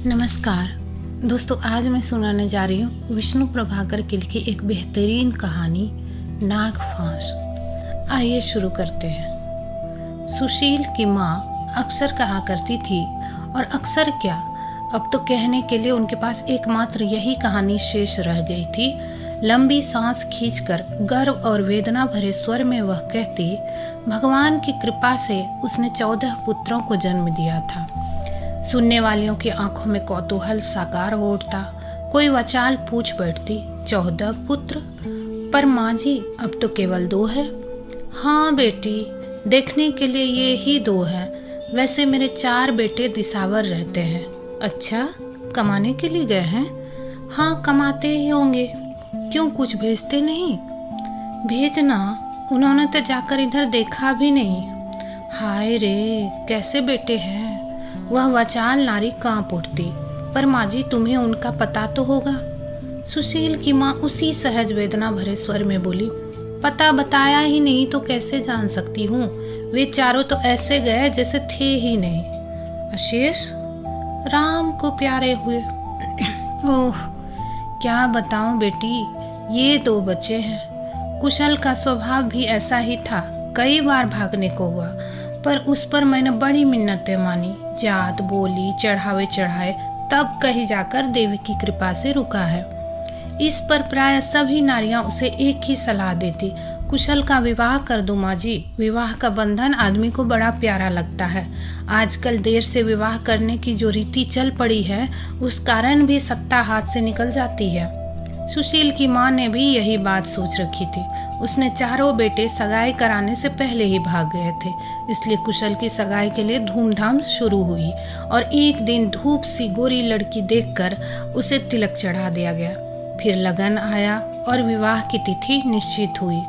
नमस्कार दोस्तों, आज मैं सुनाने जा रही हूँ विष्णु प्रभाकर की लिखी एक बेहतरीन कहानी नागफांस। आइए शुरू करते हैं। सुशील की माँ अक्सर कहा करती थी, और अक्सर क्या, अब तो कहने के लिए उनके पास एकमात्र यही कहानी शेष रह गई थी। लंबी सांस खींचकर गर्व और वेदना भरे स्वर में वह कहती, भगवान की कृपा से उसने 14 पुत्रों को जन्म दिया था। सुनने वालियों की आंखों में कौतूहल साकार हो उठता। कोई वचाल पूछ बैठती, 14 पुत्र? पर माँ जी, अब तो केवल 2 है। हाँ बेटी, देखने के लिए ये ही 2 है। वैसे मेरे 4 बेटे दिसावर रहते हैं। अच्छा, कमाने के लिए गए हैं? हाँ, कमाते ही होंगे। क्यों, कुछ भेजते नहीं? भेजना, उन्होंने तो जाकर इधर देखा भी नहीं। हाय रे, कैसे बेटे हैं? वह वचाल नारी कांप उठती। पर माँ जी, तुम्हें उनका पता तो होगा। सुशील की माँ उसी सहज वेदना भरे स्वर में बोली, पता बताया ही नहीं तो कैसे जान सकती हूँ। वे चारों तो ऐसे गए जैसे थे ही नहीं। अशेष राम को प्यारे हुए। ओह, क्या बताऊं बेटी, ये 2 बच्चे हैं। कुशल का स्वभाव भी ऐसा ही था, कई बार भागने को हुआ, पर उस पर मैंने बड़ी मिन्नतें मानी, जात बोली, चढ़ावे चढ़ाए, तब कहीं जाकर देवी की कृपा से रुका है। इस पर प्राय सभी नारियां उसे एक ही सलाह देती, कुशल का विवाह कर दो माँ जी। विवाह का बंधन आदमी को बड़ा प्यारा लगता है। आजकल देर से विवाह करने की जो रीति चल पड़ी है, उस कारण भी सत्ता हाथ से निकल जाती है। सुशील की माँ ने भी यही बात सोच रखी थी। उसने चारों बेटे सगाई कराने से पहले ही भाग गए थे, इसलिए कुशल की सगाई के लिए धूमधाम शुरू हुई, और एक दिन धूप सी गोरी लड़की देखकर उसे तिलक चढ़ा दिया गया। फिर लगन आया और विवाह की तिथि निश्चित हुई।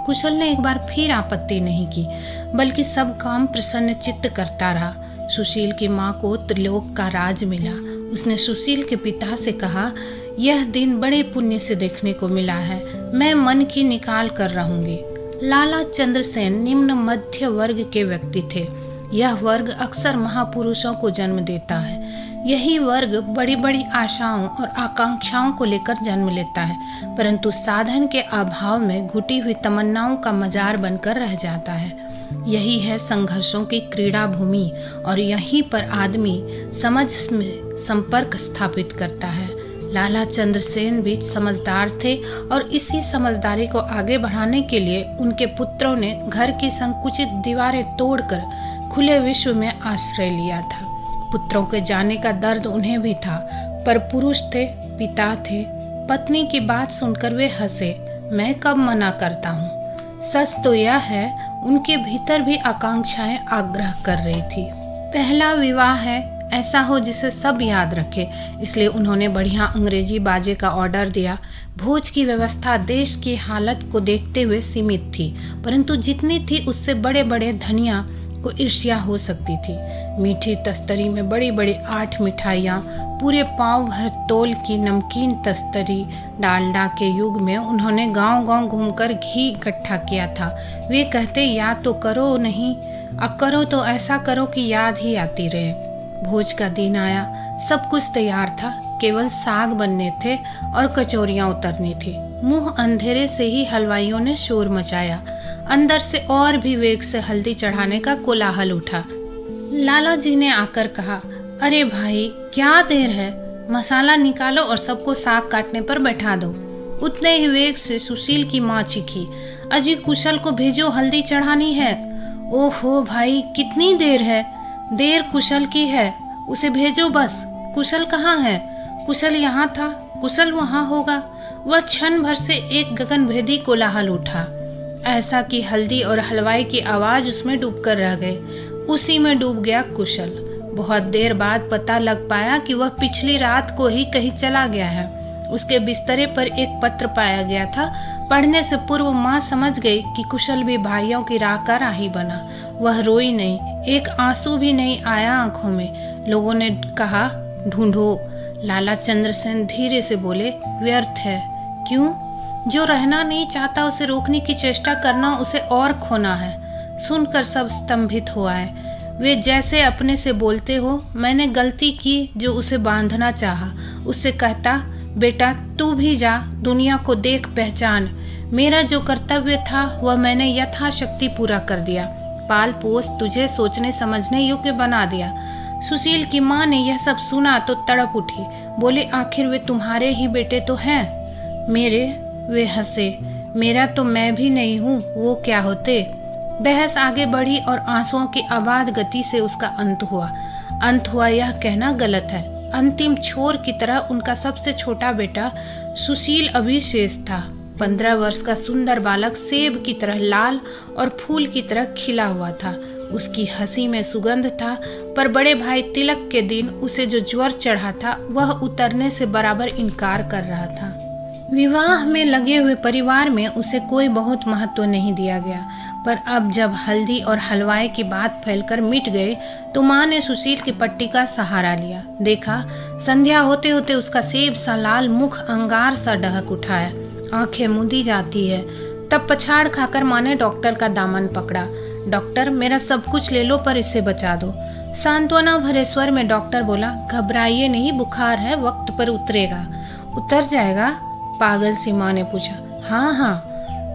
कुशल ने एक बार फिर आपत्ति नहीं की, बल्कि सब काम प्रसन्न चित्त करता रहा। सुशील की माँ को त्रिलोक का राज मिला। उसने सुशील के पिता से कहा, यह दिन बड़े पुण्य से देखने को मिला है, मैं मन की निकाल कर रहूंगी। लाला चंद्रसेन निम्न मध्य वर्ग के व्यक्ति थे। यह वर्ग अक्सर महापुरुषों को जन्म देता है। यही वर्ग बड़ी बड़ी आशाओं और आकांक्षाओं को लेकर जन्म लेता है, परंतु साधन के अभाव में घुटी हुई तमन्नाओं का मजार बनकर रह जाता है। यही है संघर्षों की क्रीड़ा भूमि, और यहीं पर आदमी समझ में संपर्क स्थापित करता है। लाला चंद्रसेन भी समझदार थे, और इसी समझदारी को आगे बढ़ाने के लिए उनके पुत्रों ने घर की संकुचित दीवारें तोड़कर खुले विश्व में आश्रय लिया था। पुत्रों के जाने का दर्द उन्हें भी था, पर पुरुष थे, पिता थे। पत्नी की बात सुनकर वे हंसे। मैं कब मना करता हूँ। सच तो यह है, उनके भीतर भी आकांक्षाएं आग्रह कर रही थी। पहला विवाह है, ऐसा हो जिसे सब याद रखे, इसलिए उन्होंने बढ़िया अंग्रेजी बाजे का ऑर्डर दिया। भोज की व्यवस्था देश की हालत को देखते हुए सीमित थी, परंतु जितनी थी उससे बड़े बड़े धनिया को ईर्ष्या हो सकती थी। मीठी तस्तरी में बड़ी बड़ी 8 मिठाइयाँ, पूरे पाँव भर तोल की नमकीन तस्तरी। डालडा के युग में उन्होंने गांव-गांव घूमकर घी इकट्ठा किया था। वे कहते, याद तो करो नहीं, करो तो ऐसा करो कि याद ही आती रहे। भोज का दिन आया, सब कुछ तैयार था, केवल साग बनने थे और कचौरियां उतरनी थी। मुंह अंधेरे से ही हलवाइयों ने शोर मचाया। अंदर से और भी वेग से हल्दी चढ़ाने का कोलाहल उठा। लाला जी ने आकर कहा, अरे भाई, क्या देर है, मसाला निकालो और सबको साग काटने पर बैठा दो। उतने ही वेग से सुशील की माँ चीखी, अजी कुशल को भेजो, हल्दी चढ़ानी है। ओहो भाई, कितनी देर है? देर कुशल की है, उसे भेजो बस। कुशल कहाँ है? कुशल यहाँ था, कुशल वहाँ होगा। वह क्षण भर से एक गगनभेदी कोलाहल उठा, ऐसा कि हल्दी और हलवाई की आवाज उसमें डूबकर रह गई। उसी में डूब गया कुशल। बहुत देर बाद पता लग पाया कि वह पिछली रात को ही कहीं चला गया है। उसके बिस्तरे पर एक पत्र पाया गया था। पढ़ने से पूर्व माँ समझ गई कि कुशल भी भाइयों की राह का राही बना। वह रोई नहीं, एक आंसू भी नहीं आया आंखों में। लोगों ने कहा, ढूंढो। लाला चंद्रसेन धीरे से बोले, व्यर्थ है। क्यों? जो रहना नहीं चाहता उसे रोकने की चेष्टा करना उसे और खोना है। सुनकर सब स्तंभित हुआ है। वे जैसे अपने से बोलते हो। मैंने गलती की जो उसे बांधना चाहा। उससे कहता, बेटा तू भी जा, दुनिया को देख पहचान। मेरा जो कर्तव्य था वह मैंने यथाशक्ति पूरा कर दिया। पाल पोस तुझे सोचने समझने योग्य बना दिया। सुशील की माँ ने यह सब सुना तो तड़प उठी। बोले, आखिर वे तुम्हारे ही बेटे तो हैं। मेरे? वे हंसे। मेरा तो मैं भी नहीं हूँ, वो क्या होते। बहस आगे बढ़ी और आंसुओं की अबाध गति से उसका अंत हुआ। अंत हुआ यह कहना गलत है। अंतिम छोर की तरह उनका सबसे छोटा बेटा सुशील अभी शेष था। 15 वर्ष का सुंदर बालक सेब की तरह लाल और फूल की तरह खिला हुआ था। उसकी हंसी में सुगंध था, पर बड़े भाई तिलक के दिन उसे जो ज्वर चढ़ा था वह उतरने से बराबर इनकार कर रहा था। विवाह में लगे हुए परिवार में उसे कोई बहुत महत्व नहीं दिया गया, पर अब जब हल्दी और हलवाई की बात फैलकर मिट गए तो माँ ने सुशील की पट्टी का सहारा लिया। देखा, संध्या होते होते उसका सेब सा लाल मुख अंगार सा डहक उठा है, आंखें मूंदी जाती है। तब पछाड़ खाकर माँ ने डॉक्टर का दामन पकड़ा। डॉक्टर, मेरा सब कुछ ले लो पर इससे बचा दो। सांत्वना भरे स्वर में डॉक्टर बोला, घबराइए नहीं, बुखार है, वक्त पर उतरेगा। उतर जाएगा? पागल सी माँ ने पूछा। हाँ हाँ।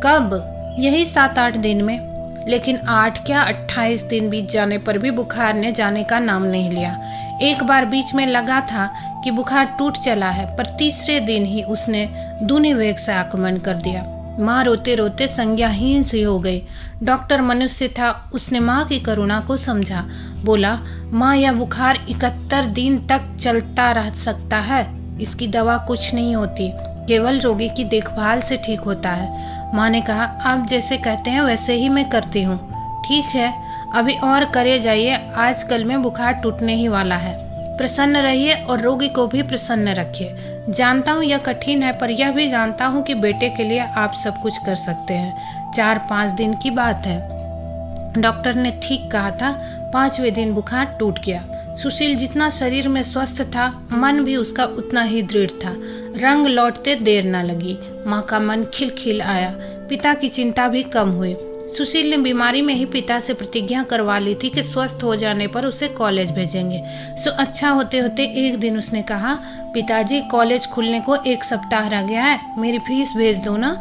कब? यही 7-8 दिन में। लेकिन 8 क्या 28 दिन बीत जाने पर भी बुखार ने जाने का नाम नहीं लिया। एक बार बीच में लगा था कि बुखार टूट चला है, पर तीसरे दिन ही उसने दूनी वेग से आक्रमण कर दिया। माँ रोते रोते संज्ञाहीन सी हो गई। डॉक्टर मनुष्य था, उसने माँ की करुणा को समझा। बोला, माँ यह बुखार 71 दिन तक चलता रह सकता है। इसकी दवा कुछ नहीं होती, केवल रोगी की देखभाल से ठीक होता है। माँ ने कहा, आप जैसे कहते हैं वैसे ही मैं करती हूँ। ठीक है, अभी और करे जाइए, आजकल में बुखार टूटने ही वाला है। प्रसन्न रहिए और रोगी को भी प्रसन्न रखिए। जानता हूँ यह कठिन है, पर यह भी जानता हूँ कि बेटे के लिए आप सब कुछ कर सकते हैं। 4-5 दिन की बात है। डॉक्टर ने ठीक कहा था। 5वें दिन बुखार टूट गया। सुशील जितना शरीर में स्वस्थ था, मन भी उसका उतना ही दृढ़ था। रंग लौटते देर न लगी। माँ का मन खिलखिल आया। पिता की चिंता भी कम हुई। सुशील ने बीमारी में ही पिता से प्रतिज्ञा करवा ली थी कि स्वस्थ हो जाने पर उसे कॉलेज भेजेंगे। सो अच्छा होते होते एक दिन उसने कहा, पिताजी कॉलेज खुलने को 1 सप्ताह रह गया है, मेरी फीस भेज दो ना।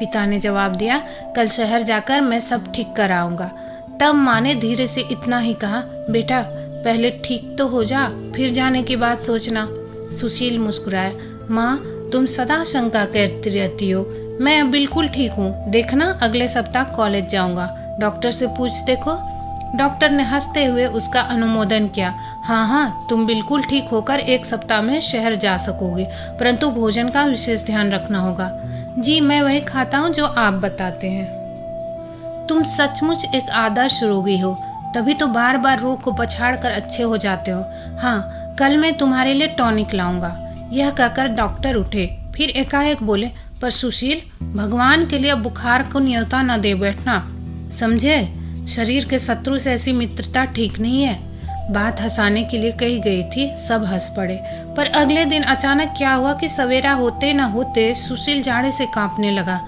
पिता ने जवाब दिया, कल शहर जाकर मैं सब ठीक कराऊंगा। तब माँ ने धीरे से इतना ही कहा, बेटा पहले ठीक तो हो जा, फिर जाने की बात सोचना। सुशील मुस्कुराया। माँ, तुम सदा शंका करती रहती हो, मैं अब बिल्कुल ठीक हूँ। देखना, अगले सप्ताह कॉलेज जाऊंगा। डॉक्टर से पूछ देखो। डॉक्टर ने हंसते हुए उसका अनुमोदन किया। हाँ हाँ, तुम बिल्कुल ठीक होकर 1 सप्ताह में शहर जा सकोगे, परंतु भोजन का विशेष ध्यान रखना होगा। जी, मैं वही खाता हूँ जो आप बताते हैं। तुम सचमुच एक आदर्श रोगी हो, तभी तो बार बार रोग को पछाड़ कर अच्छे हो जाते हो। हाँ, कल मैं तुम्हारे लिए टॉनिक लाऊंगा। यह कहकर डॉक्टर उठे, फिर एकाएक बोले, पर सुशील, भगवान के लिए बुखार को न्योता न दे बैठना, समझे? शरीर के शत्रु से ऐसी मित्रता ठीक नहीं है। बात हंसाने के लिए कही गई थी, सब हंस पड़े। पर अगले दिन अचानक क्या हुआ कि सवेरा होते न होते सुशील जाड़े से कांपने लगा।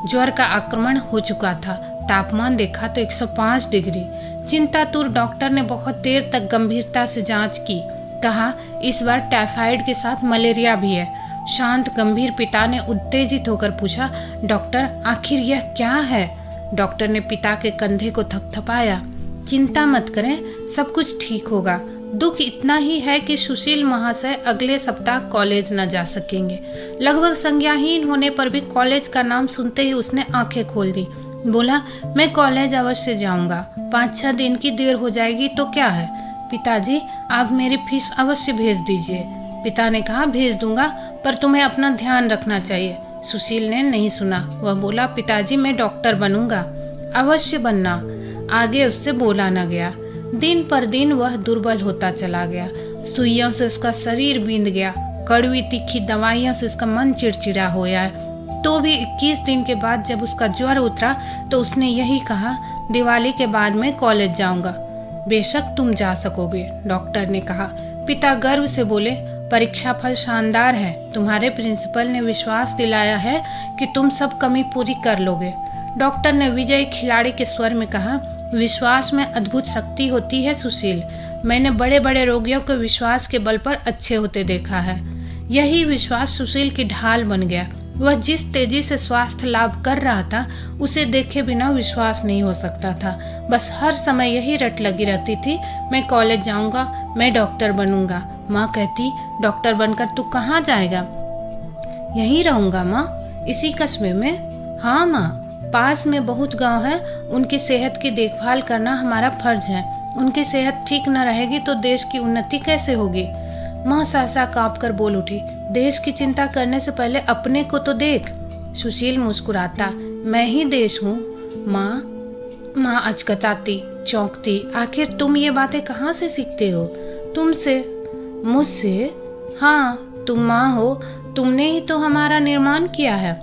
ज्वर का आक्रमण हो चुका था। तापमान देखा तो 105 डिग्री। चिंतातुर डॉक्टर ने बहुत देर तक गंभीरता से जांच की। कहा, इस बार टाइफाइड के साथ मलेरिया भी है। शांत गंभीर पिता ने उत्तेजित होकर पूछा, डॉक्टर आखिर यह क्या है? डॉक्टर ने पिता के कंधे को थपथपाया। चिंता मत करें, सब कुछ ठीक होगा। दुख इतना ही है कि सुशील महाशय अगले सप्ताह कॉलेज न जा सकेंगे। लगभग संज्ञाहीन होने पर भी कॉलेज का नाम सुनते ही उसने आंखें खोल दी। बोला, मैं कॉलेज अवश्य जाऊंगा। 5-6 दिन की देर हो जाएगी तो क्या है। पिताजी, आप मेरी फीस अवश्य भेज दीजिए। पिता ने कहा, भेज दूंगा, पर तुम्हें अपना ध्यान रखना चाहिए। सुशील ने नहीं सुना। वह बोला, पिताजी मैं डॉक्टर बनूंगा। अवश्य बनना। आगे उससे बोला न गया। दिन पर दिन वह दुर्बल होता चला गया। सुइयों से उसका शरीर बींध गया। कड़वी तीखी दवाइयों से उसका मन चिड़चिड़ा हो गया। तो भी 21 दिन के बाद जब उसका ज्वर उतरा तो उसने यही कहा, दिवाली के बाद मैं कॉलेज जाऊंगा। बेशक तुम जा सकोगे, डॉक्टर ने कहा। पिता गर्व से बोले, परीक्षा फल शानदार है। तुम्हारे प्रिंसिपल ने विश्वास दिलाया है कि तुम सब कमी पूरी कर लोगे। डॉक्टर ने विजयी खिलाड़ी के स्वर में कहा, विश्वास में अद्भुत शक्ति होती है सुशील। मैंने बड़े बड़े रोगियों को विश्वास के बल पर अच्छे होते देखा है। यही विश्वास सुशील की ढाल बन गया। वह जिस तेजी से स्वास्थ्य लाभ कर रहा था उसे देखे बिना विश्वास नहीं हो सकता था। बस हर समय यही रट लगी रहती थी, मैं कॉलेज जाऊंगा, मैं डॉक्टर बनूंगा। माँ कहती, डॉक्टर बनकर तू कहाँ जाएगा? यहीं रहूंगा माँ, इसी कस्बे में। हाँ माँ, पास में बहुत गांव है, उनकी सेहत की देखभाल करना हमारा फर्ज है। उनकी सेहत ठीक न रहेगी तो देश की उन्नति कैसे होगी? माँ सहसा काँप कर बोल उठी, देश की चिंता करने से पहले अपने को तो देख। सुशील मुस्कुराता, मैं ही देश हूँ माँ। माँ अचकचाती, चौंकती, आखिर तुम ये बातें कहाँ से सीखते हो? तुमसे? मुझसे? हाँ, तुम माँ हो, तुमने ही तो हमारा निर्माण किया है।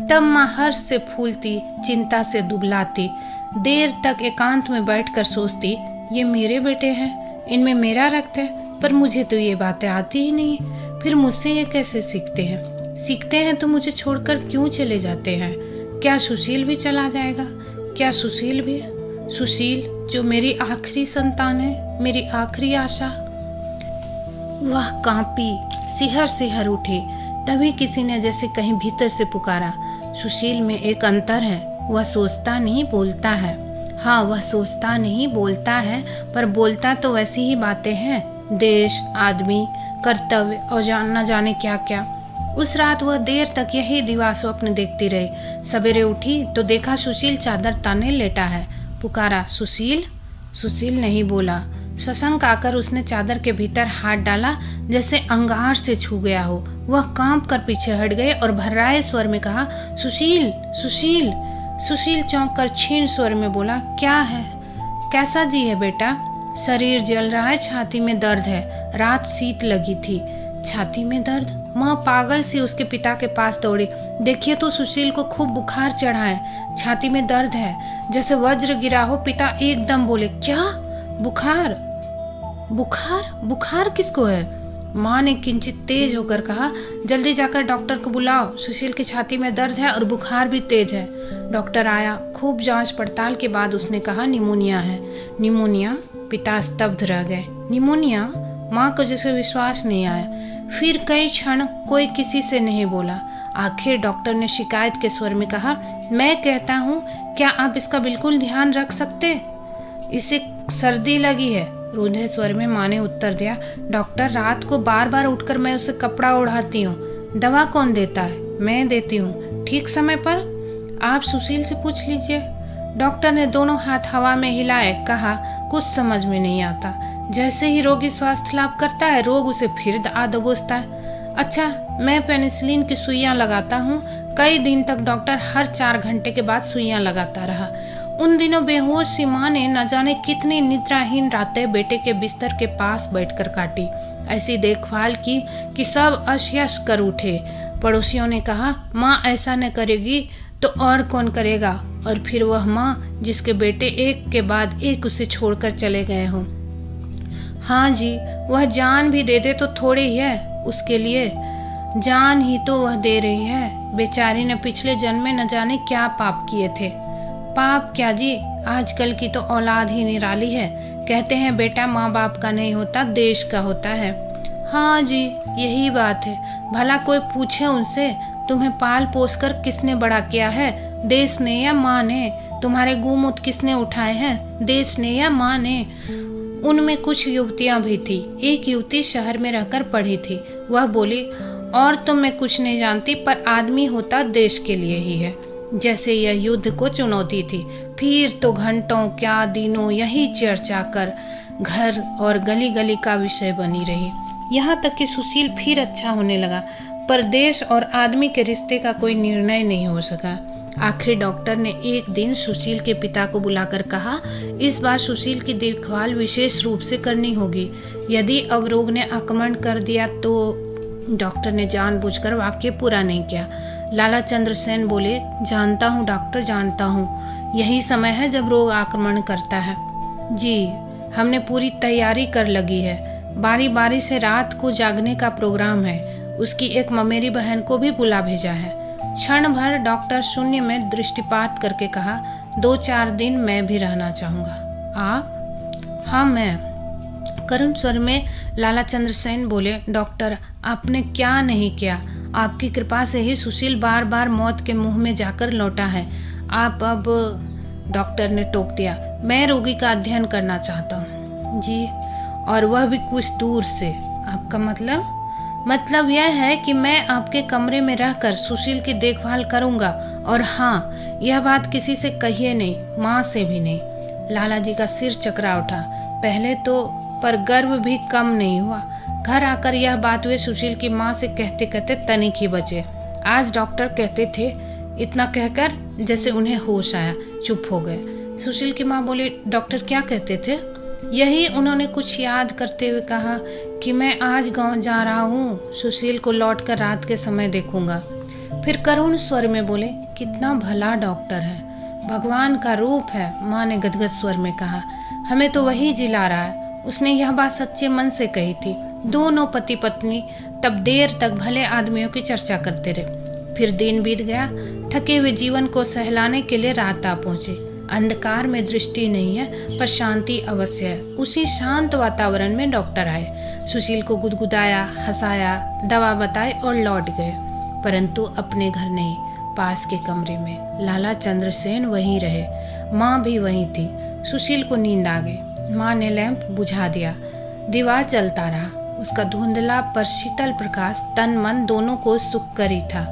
तब माँ हर्ष से फूलती, चिंता से दुबलाती, देर तक एकांत में बैठकर सोचती, ये मेरे बेटे हैं, इनमें मेरा रक्त है, पर मुझे तो ये बातें आती ही नहीं। फिर मुझसे ये कैसे सीखते हैं? सीखते हैं तो मुझे छोड़कर क्यों चले जाते हैं? क्या सुशील भी चला जाएगा? क्या सुशील भी? सुशील जो मेरी आखिरी संतान है, मेरी आखिरी आशा। वह कांपी, सिहर सिहर उठी। तभी किसी ने जैसे कहीं भीतर से पुकारा, सुशील में एक अंतर है, वह सोचता नहीं बोलता है। हाँ, वह सोचता नहीं बोलता है, पर बोलता तो वैसी ही बातें हैं, देश, आदमी, कर्तव्य और न जाने क्या क्या। उस रात वह देर तक यही दिवा स्वप्न देखती रही। सवेरे उठी तो देखा सुशील चादर ताने लेटा है। पुकारा, सुशील? सुशील नहीं बोला। सशंक आकर उसने चादर के भीतर हाथ डाला, जैसे अंगार से छू गया हो। वह कांप कर पीछे हट गए और भर्राए स्वर में कहा, सुशील, सुशील। सुशील चौंक कर क्षीण स्वर में बोला, क्या है? कैसा जी है बेटा? शरीर जल रहा है, छाती में दर्द है, रात शीत लगी थी। छाती में दर्द? माँ पागल सी उसके पिता के पास दौड़ी। देखिए तो सुशील को खूब बुखार चढ़ा है, छाती में दर्द है, जैसे वज्र गिरा हो। पिता एकदम बोले, क्या? बुखार? बुखार? बुखार किसको है? माँ ने किंचित तेज होकर कहा, जल्दी जाकर डॉक्टर को बुलाओ, सुशील की छाती में दर्द है और बुखार भी तेज है। डॉक्टर आया। खूब जांच पड़ताल के बाद उसने कहा, निमोनिया है। निमोनिया? पिता स्तब्ध रह गए। निमोनिया? माँ को जैसे विश्वास नहीं आया। फिर कई क्षण कोई किसी से नहीं बोला। आखिर डॉक्टर ने शिकायत के स्वर में कहा, मैं कहता हूँ, क्या आप इसका बिल्कुल ध्यान रख सकते? इसे सर्दी लगी है, रूंधे स्वर में माँ ने उत्तर दिया। डॉक्टर, रात को बार बार उठकर मैं उसे कपड़ा ओढ़ाती हूँ। दवा कौन देता है? मैं देती हूँ, ठीक समय पर। आप सुशील से पूछ लीजिए। डॉक्टर ने दोनों हाथ हवा में हिलाए, कहा, कुछ समझ में नहीं आता। जैसे ही रोगी स्वास्थ्य लाभ करता है, रोग उसे फिर आ दबोचता है। अच्छा, मैं पेनिसिलिन की सुइयां लगाता हूँ। कई दिन तक डॉक्टर हर 4 घंटे के बाद सुइयां लगाता रहा। उन दिनों बेहोश सी माँ ने न जाने कितनी निद्राहीन रातें बेटे के बिस्तर के पास बैठकर काटी। ऐसी देखभाल की कि सब अशयश कर उठे। पड़ोसियों ने कहा, माँ ऐसा न करेगी तो और कौन करेगा? और फिर वह माँ जिसके बेटे एक के बाद एक उसे छोड़कर चले गए हों। हाँ जी, वह जान भी दे दे तो थोड़ी ही है उसके लिए। जान ही तो वह दे रही है। बेचारी ने पिछले जन्म में न जाने क्या पाप किए थे। पाप क्या जी, आजकल की तो औलाद ही निराली है। कहते हैं बेटा माँ बाप का नहीं होता, देश का होता है। हाँ जी, यही बात है। भला कोई पूछे उनसे, तुम्हें पाल पोस कर किसने बड़ा किया है, देश ने या माँ ने? तुम्हारे गुमूत किसने उठाए हैं, देश ने या माँ ने? उनमें कुछ युवतियां भी थी। एक युवती शहर में रहकर पढ़ी थी। वह बोली, और तो मैं कुछ नहीं जानती, पर आदमी होता देश के लिए ही है। जैसे यह युद्ध को चुनौती थी। फिर तो घंटों क्या दिनों यही चर्चा कर घर और गली गली का विषय बनी रही। यहाँ तक कि सुशील फिर अच्छा होने लगा, पर देश और आदमी के रिश्ते का कोई निर्णय नहीं हो सका। आखिर डॉक्टर ने एक दिन सुशील के पिता को बुलाकर कहा, इस बार सुशील की देखभाल विशेष रूप से करनी होगी। यदि अवरोग ने आक्रमण कर दिया तो। डॉक्टर ने जानबूझकर वाक्य पूरा नहीं किया। लाला चंद्र सेन बोले, जानता हूँ डॉक्टर, जानता हूँ। यही समय है जब रोग आक्रमण करता है। जी, हमने पूरी तैयारी कर लगी है। बारी बारी से रात को जागने का प्रोग्राम है। उसकी एक ममेरी बहन को भी बुला भेजा है। क्षण भर डॉक्टर शून्य में दृष्टिपात करके कहा, 2-4 दिन मैं भी रहना चाहूँगा। आप? हाँ, मैं। करुण स्वर में लाला चंद्रसेन बोले, डॉक्टर, आपने क्या नहीं किया। आपकी कृपा से ही सुशील बार बार मौत के मुंह में जाकर लौटा है। आप अब, डॉक्टर ने टोक दिया, मैं रोगी का अध्ययन करना चाहता हूँ। जी, और वह भी कुछ दूर से। आपका मतलब यह है कि मैं आपके कमरे में रहकर सुशील की देखभाल करूंगा। और हाँ, यह बात किसी से कहिए नहीं, माँ से भी नहीं। लाला जी का सिर चकरा उठा। पहले तो, पर गर्व भी कम नहीं हुआ। घर आकर यह बात वे सुशील की माँ से कहते कहते तनिक ही बचे। आज डॉक्टर कहते थे, इतना कहकर जैसे उन्हें होश आया, चुप हो गए। सुशील की माँ बोली, डॉक्टर क्या कहते थे? यही, उन्होंने कुछ याद करते हुए कहा कि मैं आज गांव जा रहा हूँ, सुशील को लौटकर रात के समय देखूंगा। फिर करुण स्वर में बोले, कितना भला डॉक्टर है, भगवान का रूप है। माँ ने गदगद स्वर में कहा, हमें तो वही जिला रहा है। उसने यह बात सच्चे मन से कही थी। दोनों पति पत्नी तब देर तक भले आदमियों की चर्चा करते रहे। फिर दिन बीत गया। थके हुए जीवन को सहलाने के लिए रात आ पहुंची। अंधकार में दृष्टि नहीं है, पर शांति अवश्य है। उसी शांत वातावरण में डॉक्टर आए। सुशील को गुदगुदाया, हंसाया, दवा बताई और लौट गए, परंतु अपने घर नहीं, पास के कमरे में। लाला चंद्रसेन वहीं रहे, माँ भी वहीं थी। सुशील को नींद आ गई। माँ ने लैंप बुझा दिया। दीवार जलता रहा। उसका धुंधला पर शीतल प्रकाश तन मन दोनों को सुखकरी था।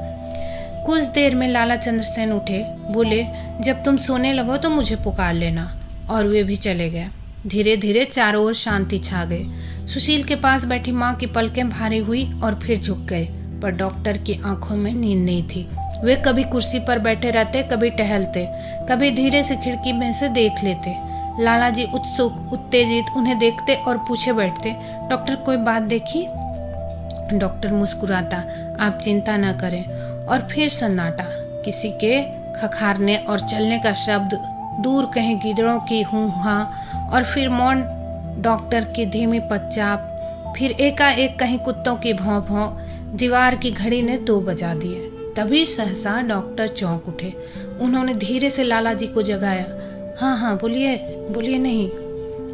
कुछ देर में लाला चंद्रसेन उठे, बोले, जब तुम सोने लगो तो मुझे पुकार लेना। और वे भी चले गए। धीरे धीरे चारों ओर शांति छा गई। सुशील के पास बैठी माँ की पलकें भारी हुई और फिर झुक गए, पर डॉक्टर की आंखों में नींद नहीं थी। वे कभी कुर्सी पर बैठे रहते, कभी टहलते, कभी धीरे से खिड़की में से देख लेते। लाला जी उत्सुक, उत्तेजित उन्हें देखते और पूछे बैठते, डॉक्टर कोई बात देखी? डॉक्टर मुस्कुराता, आप चिंता न करें। और फिर सन्नाटा, किसी के खखारने और चलने का शब्द, दूर कहीं गिदड़ों की हूँ-हाँ, और फिर मौन डॉक्टर की धीमी पदचाप, फिर एकाएक कहीं कुत्तों की भौं-भौं। दीवार की घड़ी ने 2 बजा दिए। तभी सहसा डॉक्टर चौंक उठे। उन्होंने धीरे से लाला जी को जगाया। हाँ, बोलिए बोलिए। नहीं,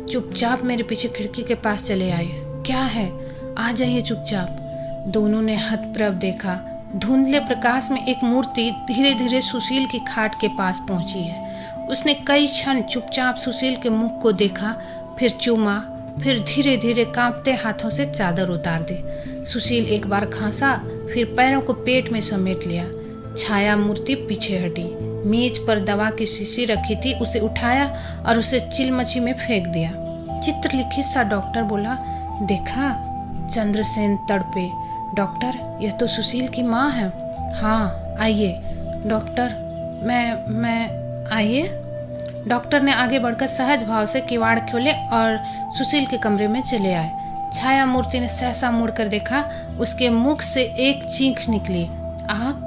चुपचाप मेरे पीछे खिड़की के पास चले आइए। क्या है? आ जाइए चुपचाप। दोनों ने हतप्रभ देखा। धुंधले प्रकाश में एक मूर्ति धीरे धीरे सुशील की खाट के पास पहुंची है। उसने कई क्षण चुपचाप सुशील के मुख को देखा, फिर चूमा, फिर धीरे धीरे कांपते हाथों से चादर उतार दी। सुशील एक बार खांसा, फिर पैरों को पेट में समेट लिया। छाया मूर्ति पीछे हटी। मेज पर दवा की शीशी रखी थी, उसे उठाया और उसे चिलमची में फेंक दिया। चित्रलिखित सा डॉक्टर बोला, देखा? चंद्रसेन तड़पे, डॉक्टर, यह तो सुशील की माँ है। हाँ, आइए। डॉक्टर, मैं आइए। डॉक्टर ने आगे बढ़कर सहज भाव से किवाड़ खोले और सुशील के कमरे में चले आए। छाया मूर्ति ने सहसा मुड़कर देखा। उसके मुख से एक चीख निकली, आप?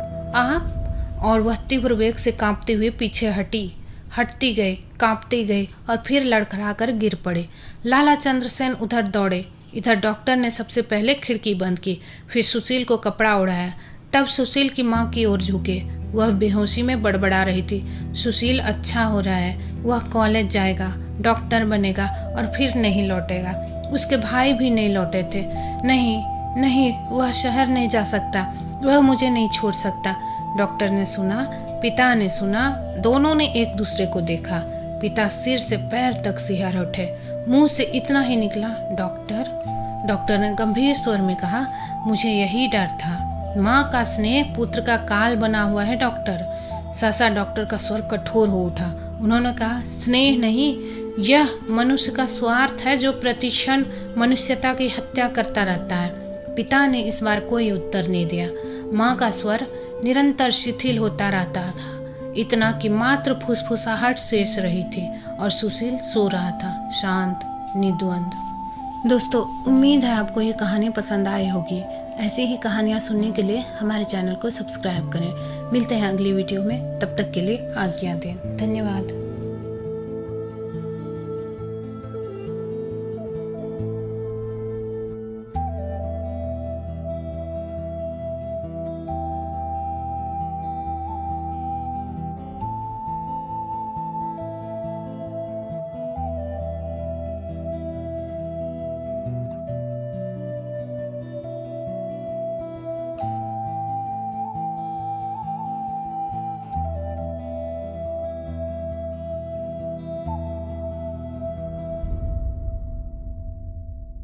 और वह तीव्र वेग से कांपते हुए पीछे हटती गई, कांपती गई और फिर लड़खड़ाकर गिर पड़े। लाला चंद्रसेन उधर दौड़े। इधर डॉक्टर ने सबसे पहले खिड़की बंद की, फिर सुशील को कपड़ा ओढ़ाया। तब सुशील की माँ की ओर झुके। वह बेहोशी में बड़बड़ा रही थी, सुशील अच्छा हो रहा है, वह कॉलेज जाएगा, डॉक्टर बनेगा और फिर नहीं लौटेगा। उसके भाई भी नहीं लौटे थे। नहीं, वह शहर नहीं जा सकता, वह मुझे नहीं छोड़ सकता। डॉक्टर ने सुना, पिता ने सुना, दोनों ने एक दूसरे को देखा। पिता सिर से पैर तक सिहर उठे। मुंह से इतना ही निकला, डॉक्टर ने गंभीर स्वर में कहा, मुझे यही डर था। माँ का स्नेह पुत्र का काल बना हुआ है डॉक्टर। सहसा डॉक्टर का स्वर कठोर हो उठा। उन्होंने कहा, स्नेह नहीं, यह मनुष्य का स्वार्थ है जो प्रतिक्षण मनुष्यता की हत्या करता रहता है। पिता ने इस बार कोई उत्तर नहीं दिया। माँ का स्वर निरंतर शिथिल होता रहता था, इतना कि मात्र फुसफुसाहट शेष रही थी और सुशील सो रहा था, शांत, निद्वंद। दोस्तों, उम्मीद है आपको ये कहानी पसंद आई होगी। ऐसी ही कहानियाँ सुनने के लिए हमारे चैनल को सब्सक्राइब करें। मिलते हैं अगली वीडियो में, तब तक के लिए आज्ञा दें। धन्यवाद।